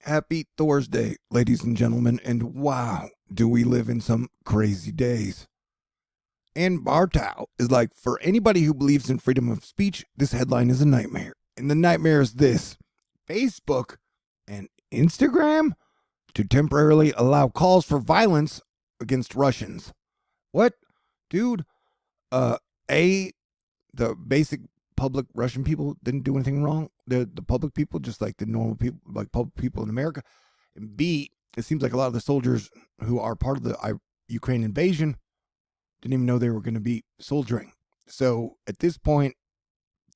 Happy Thursday, ladies and gentlemen, and wow, do we live in some crazy days. And Bartow is like, for anybody who believes in freedom of speech, this headline is a nightmare. And the nightmare is this: Facebook and Instagram to temporarily allow calls for violence against Russians. What? Dude, the basic public Russian people didn't do anything wrong. They're the public people, just like the normal people, like public people in America. And B, it seems like a lot of the soldiers who are part of the Ukraine invasion didn't even know they were going to be soldiering. So at this point,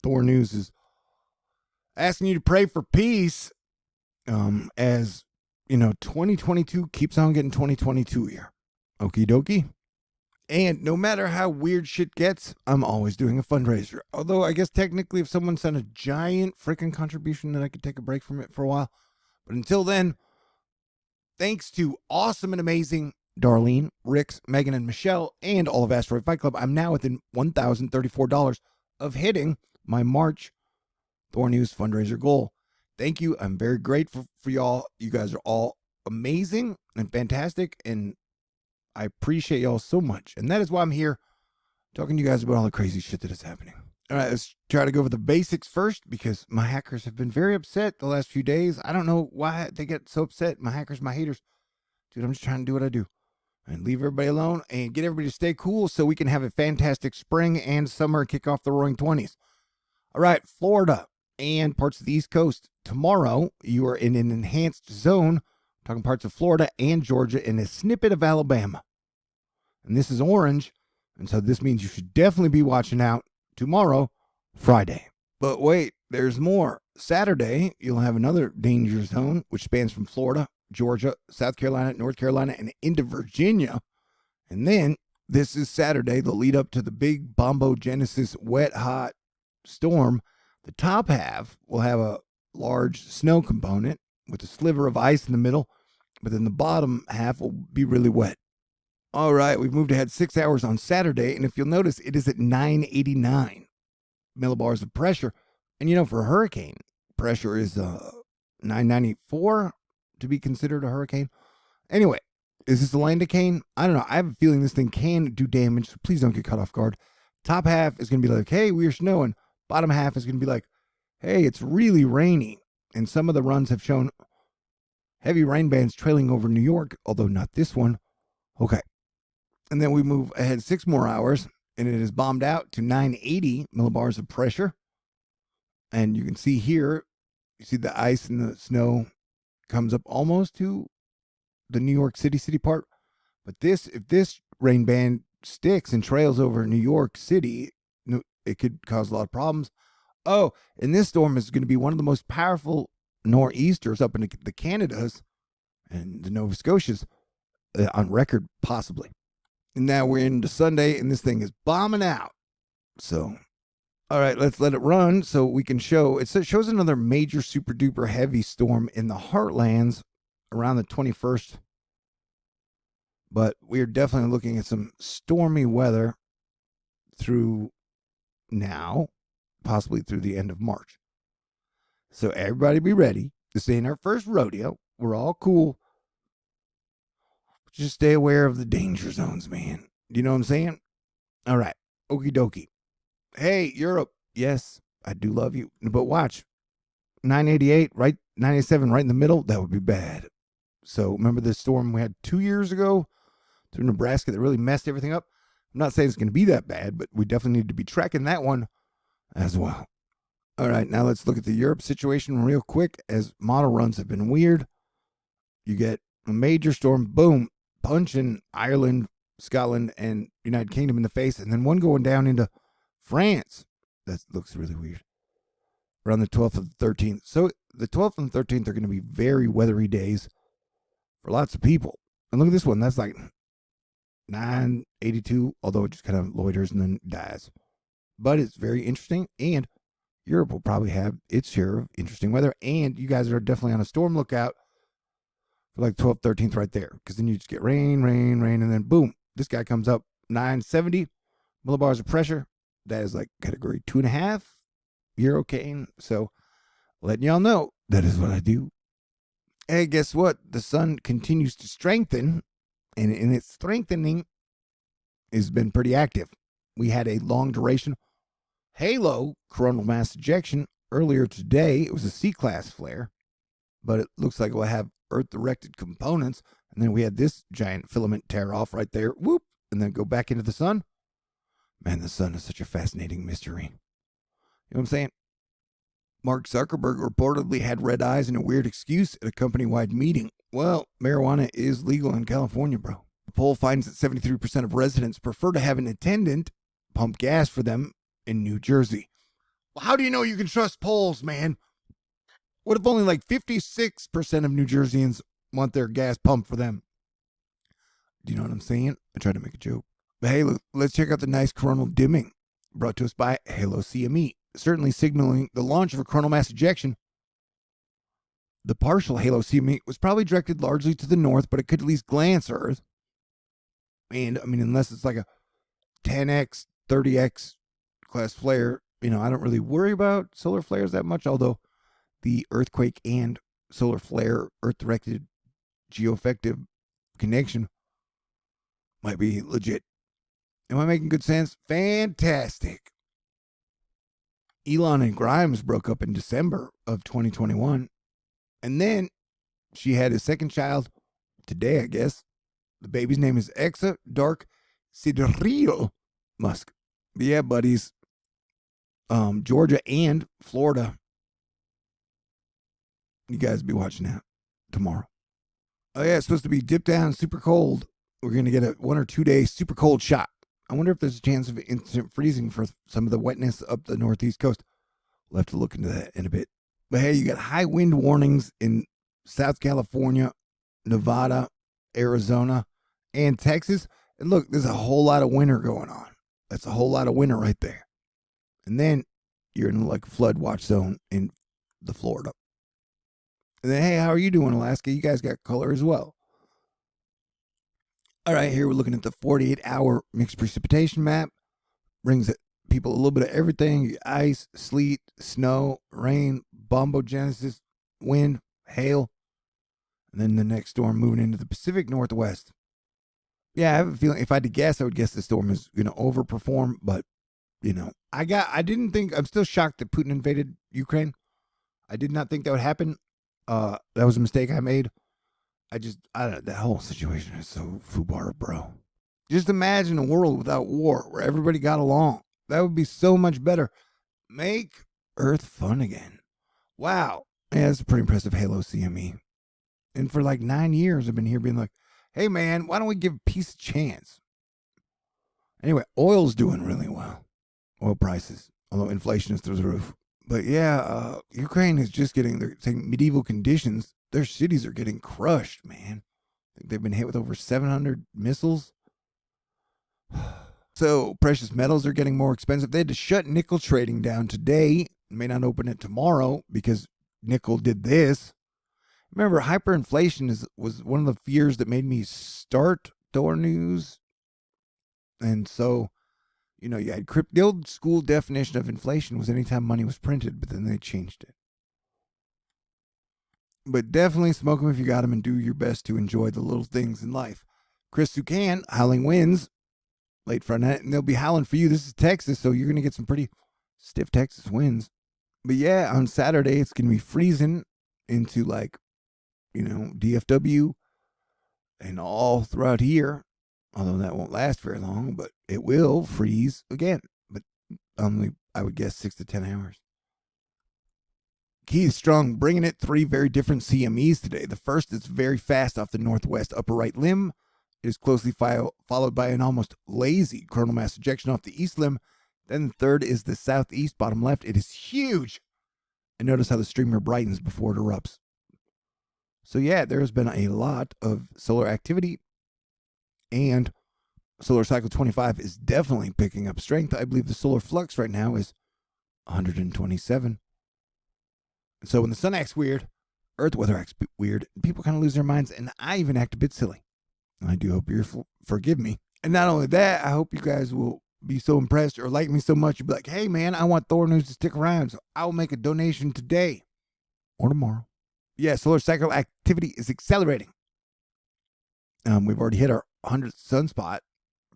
THORnews is asking you to pray for peace, as 2022 keeps on getting 2022 here. Okie dokie. And no matter how weird shit gets, I'm always doing a fundraiser. Although I guess technically if someone sent a giant freaking contribution, then I could take a break from it for a while. But until then, thanks to awesome and amazing Darlene, Rix, Megan, and Michelle, and all of Asteroid Fight Club, I'm now within $1,034 of hitting my March THORnews fundraiser goal. Thank you. I'm very grateful for y'all. You guys are all amazing and fantastic, and I appreciate y'all so much. And that is why I'm here talking to you guys about all the crazy shit that is happening. All right, let's try to go over the basics first, because my hackers have been very upset the last few days. I don't know why they get so upset. My hackers, my haters. Dude, I'm just trying to do what I do and leave everybody alone and get everybody to stay cool so we can have a fantastic spring and summer and kick off the Roaring 20s. All right, Florida and parts of the East Coast. Tomorrow, you are in an enhanced zone, talking parts of Florida and Georgia and a snippet of Alabama. And this is orange, and so this means you should definitely be watching out tomorrow, Friday. But wait, there's more. Saturday, you'll have another danger zone, which spans from Florida, Georgia, South Carolina, North Carolina, and into Virginia. And then, this is Saturday, the lead up to the big Bombogenesis wet, hot storm. The top half will have a large snow component with a sliver of ice in the middle, but then the bottom half will be really wet. All right, we've moved ahead 6 hours on Saturday, and if you'll notice, it is at 989 millibars of pressure. And for a hurricane, pressure is 994 to be considered a hurricane. Anyway, is this a landicane? I don't know. I have a feeling this thing can do damage, so please don't get caught off guard. Top half is going to be like, hey, we're snowing. Bottom half is going to be like, hey, it's really raining. And some of the runs have shown heavy rain bands trailing over New York, although not this one. Okay. And then we move ahead 6 more hours, and it is bombed out to 980 millibars of pressure. And you can see here, you see the ice and the snow comes up almost to the New York City part. But if this rain band sticks and trails over New York City, it could cause a lot of problems. Oh, and this storm is going to be one of the most powerful nor'easters up in the Canadas and the Nova Scotias on record, possibly. And now we're into Sunday, and this thing is bombing out. So, all right, let's let it run so we can show. It shows another major super duper heavy storm in the heartlands around the 21st. But we're definitely looking at some stormy weather through now, possibly through the end of March. So everybody be ready. This ain't our first rodeo. We're all cool. Just stay aware of the danger zones, man. You know what I'm saying? All right. Okie dokie. Hey, Europe. Yes, I do love you. But watch. 988, right? 987, right in the middle. That would be bad. So remember this storm we had 2 years ago through Nebraska that really messed everything up? I'm not saying it's going to be that bad, but we definitely need to be tracking that one as well. All right, now let's look at the Europe situation real quick, as model runs have been weird. You get a major storm, boom, punching Ireland, Scotland, and United Kingdom in the face, and then one going down into France. That looks really weird. Around the 12th and 13th. So the 12th and 13th are going to be very weathery days for lots of people. And look at this one. That's like 982, although it just kind of loiters and then dies. But it's very interesting, and Europe will probably have its share of interesting weather, and you guys are definitely on a storm lookout for like 12th, 13th right there, because then you just get rain, rain, rain, and then boom, this guy comes up 970 millibars of pressure. That is like category 2.5 Eurocane. So letting y'all know that is what I do. Hey, guess what? The sun continues to strengthen, and in its strengthening has been pretty active. We had a long duration halo coronal mass ejection earlier today. It was a C-class flare, but it looks like it will have Earth-directed components. And then we had this giant filament tear off right there, whoop, and then go back into the sun. Man, the sun is such a fascinating mystery. You know what I'm saying? Mark Zuckerberg reportedly had red eyes and a weird excuse at a company-wide meeting. Well, marijuana is legal in California, bro. The poll finds that 73% of residents prefer to have an attendant pump gas for them in New Jersey. Well, how do you know you can trust polls, man? What if only like 56% of New Jerseyans want their gas pumped for them? Do you know what I'm saying? I tried to make a joke. But hey, let's check out the nice coronal dimming brought to us by Halo CME, certainly signaling the launch of a coronal mass ejection. The partial Halo CME was probably directed largely to the north, but it could at least glance Earth. And, I mean, unless it's like a 10x, 30x class flare, I don't really worry about solar flares that much, although the earthquake and solar flare Earth-directed geoeffective connection might be legit. Am I making good sense? Fantastic. Elon and Grimes broke up in December of 2021. And then she had his second child today, I guess. The baby's name is Exa Dark Sidereal Musk. But yeah, buddies. Georgia and Florida. You guys be watching that tomorrow. Oh yeah, it's supposed to be dip down super cold. We're going to get a 1 or 2 day super cold shot. I wonder if there's a chance of instant freezing for some of the wetness up the northeast coast. We'll have to look into that in a bit. But hey, you got high wind warnings in South California, Nevada, Arizona, and Texas. And look, there's a whole lot of winter going on. That's a whole lot of winter right there. And then you're in like a flood watch zone in the Florida. And then, hey, how are you doing, Alaska? You guys got color as well. All right, here we're looking at the 48-hour mixed precipitation map. Brings people a little bit of everything: ice, sleet, snow, rain, bombogenesis, wind, hail. And then the next storm moving into the Pacific Northwest. Yeah, I have a feeling if I had to guess, I would guess the storm is going to overperform. But, I'm still shocked that Putin invaded Ukraine. I did not think that would happen. That was a mistake I made. I don't know, that whole situation is so foobar, bro. Just imagine a world without war where everybody got along. That would be so much better. Make Earth fun again. Wow. Yeah, that's a pretty impressive Halo CME. And for like 9 years, I've been here being like, hey, man, why don't we give peace a chance? Anyway, oil's doing really well. Oil prices, although inflation is through the roof. But yeah, Ukraine is just getting, they're saying medieval conditions. Their cities are getting crushed, man. I think they've been hit with over 700 missiles. So precious metals are getting more expensive. They had to shut nickel trading down today. May not open it tomorrow because nickel did this. Remember, hyperinflation was one of the fears that made me start THORnews. And so, you had the old school definition of inflation was anytime money was printed, but then they changed it. But definitely smoke them if you got them and do your best to enjoy the little things in life. Chris Sucan, howling winds, late Friday night, and they'll be howling for you. This is Texas, so you're going to get some pretty stiff Texas winds. But yeah, on Saturday, it's going to be freezing into DFW and all throughout here. Although that won't last very long, but it will freeze again. But only, I would guess, 6 to 10 hours. Keith Strong bringing it 3 very different CMEs today. The first is very fast off the northwest upper right limb. It is closely followed by an almost lazy coronal mass ejection off the east limb. Then the third is the southeast bottom left. It is huge. And notice how the streamer brightens before it erupts. So yeah, there has been a lot of solar activity. And solar cycle 25 is definitely picking up strength. I believe the solar flux right now is 127. So when the sun acts weird, Earth weather acts weird, people kind of lose their minds, and I even act a bit silly. I do hope you forgive me. And not only that, I hope you guys will be so impressed or like me so much, you'll be like, hey man, I want THORnews to stick around, so I'll make a donation today or tomorrow Yeah, solar cycle activity is accelerating. We've already hit our 100th sunspot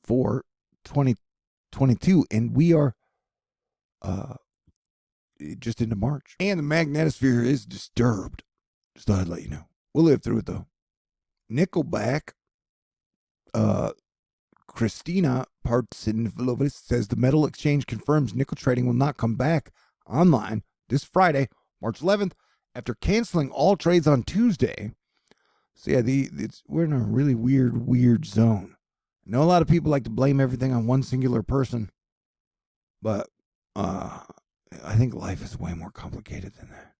for 2022, and we are just into March. And the magnetosphere is disturbed. Just thought I'd let you know. We'll live through it, though. Nickelback, Christina Partsinovas says the metal exchange confirms nickel trading will not come back online this Friday, March 11th, after canceling all trades on Tuesday. So yeah, we're in a really weird zone. I know a lot of people like to blame everything on one singular person, but I think life is way more complicated than that.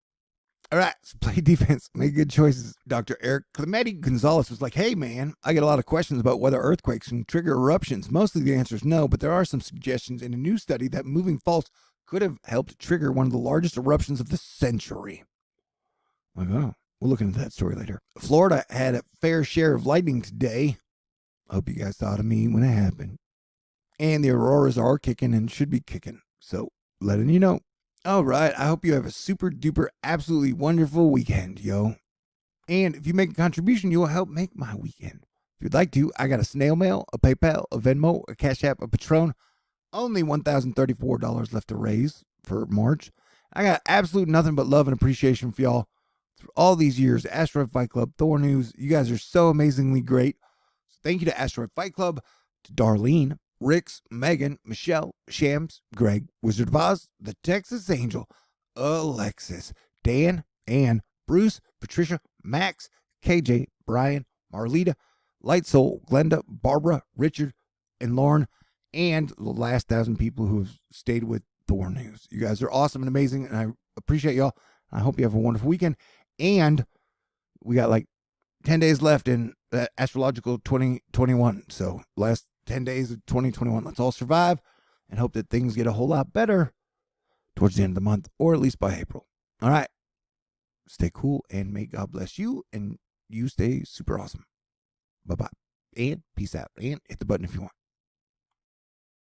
All right, so play defense, make good choices. Dr. Eric Clemente Gonzalez was like, hey man, I get a lot of questions about whether earthquakes can trigger eruptions. Mostly the answer is no, but there are some suggestions in a new study that moving faults could have helped trigger one of the largest eruptions of the century. Like, oh, we'll look into that story later. Florida had a fair share of lightning today. I hope you guys thought of me when it happened. And the auroras are kicking and should be kicking. So, letting you know. All right, I hope you have a super duper absolutely wonderful weekend, yo. And if you make a contribution, you will help make my weekend. If you'd like to, I got a snail mail, a PayPal, a Venmo, a CashApp, a Patron. Only $1,034 left to raise for March. I got absolute nothing but love and appreciation for y'all through all these years. Asteroid Fight Club, THORnews, you guys are so amazingly great. So thank you to Asteroid Fight Club, to Darlene, Rix, Megan, Michelle, Shams, Greg, Wizard of Oz, the Texas Angel, Alexis, Dan, Ann, Bruce, Patricia, Max, KJ, Brian, Marlita, Light Soul, Glenda, Barbara, Richard, and Lauren, and the last 1,000 people who have stayed with THORnews. You guys are awesome and amazing, and I appreciate y'all. I hope you have a wonderful weekend. And we got like 10 days left in astrological 2021. So last 10 days of 2021. Let's all survive and hope that things get a whole lot better towards the end of the month, or at least by April. All right. Stay cool, and may God bless you, and you stay super awesome. Bye-bye. And peace out. And hit the button if you want.